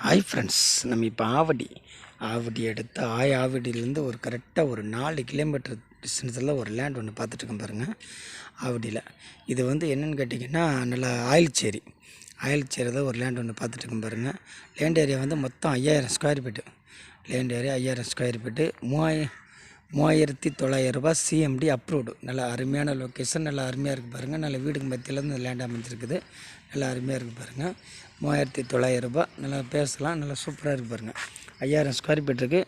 Hi friends, நம்ம இப்போ ஆவடி எடுத்து ஆவடியிலேருந்து ஒரு கரெக்டாக ஒரு 4 கிலோமீட்டர் டிஸ்டன்ஸில் ஒரு லேண்ட் ஒன்று பார்த்துட்ருக்கோம் பாருங்கள். ஆவடியில் இது வந்து என்னென்னு கேட்டிங்கன்னா, நல்லா ஆயில் சேரி தான் ஒரு லேண்ட் ஒன்று பார்த்துட்ருக்கோம் பாருங்கள். லேண்ட் ஏரியா வந்து மொத்தம் 5000 square feet. Land area 5000 square feet, 3900 ரூபா சிஎம்டி அப்ரூவ்டு. நல்லா அருமையான லொக்கேஷன், நல்லா அருமையாக இருக்குது பாருங்கள். நல்ல வீடுக்கு மத்தியில் இந்த லேண்ட் அமைஞ்சிருக்குது. நல்லா அருமையாக இருக்குது பாருங்கள். 3900 ரூபா. நல்லா பேசலாம், நல்லா சூப்பராக இருக்குது பாருங்கள். 5000 ஸ்கொயர் ஃபீட் இருக்குது.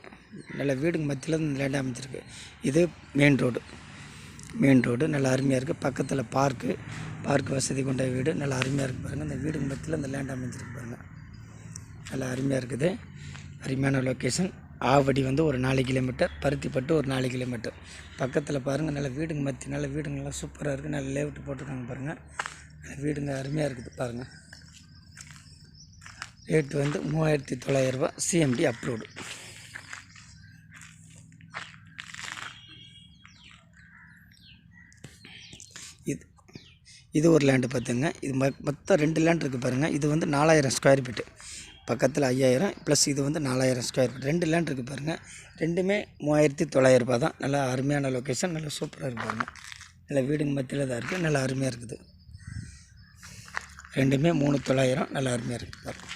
நல்ல வீடுக்கு மத்தியில் இந்த லேண்ட் அமைஞ்சிருக்கு. இது மெயின் ரோடு நல்லா அருமையாக இருக்குது. பக்கத்தில் பார்க்கு வசதி கொண்ட வீடு. நல்லா அருமையாக இருக்குது பாருங்கள். இந்த வீடுக்கு மத்தியில் இந்த லேண்ட் அமைஞ்சிருக்கு பாருங்கள். நல்லா அருமையாக இருக்குது. அருமையான லொக்கேஷன். ஆவடி வந்து ஒரு 4 கிலோமீட்டர், பருத்திப்பட்டு ஒரு 4 கிலோமீட்டர். பக்கத்தில் பாருங்கள், நல்ல வீடுங்க நல்ல வீடுங்கள்லாம் சூப்பராக இருக்குது. நல்ல லேஅவுட் போட்டிருக்காங்க பாருங்கள். வீடுங்க அருமையாக இருக்குது பாருங்கள். ரேட்டு வந்து 3900 ரூபா சிஎம்டி அப்ரூவ்டு. இது ஒரு லேண்டு பார்த்துங்க. இது மொத்தம் 2 லேண்ட் இருக்குது பாருங்கள். இது வந்து 4000 ஸ்கொயர் ஃபீட்டு. பக்கத்தில் 5000 ப்ளஸ் இது வந்து 4000 ஸ்கொயர் ஃபீட். 2 லேண்ட் இருக்குது பாருங்கள். ரெண்டுமே 3900 ரூபா தான். நல்லா அருமையான லொக்கேஷன், நல்லா சூப்பராக இருக்குது பாருங்கள். நல்லா வீடுங்க மத்தியில் தான் இருக்குது. நல்லா அருமையாக இருக்குது. ரெண்டுமே 3900. நல்லா அருமையாக இருக்குது பாருங்கள்.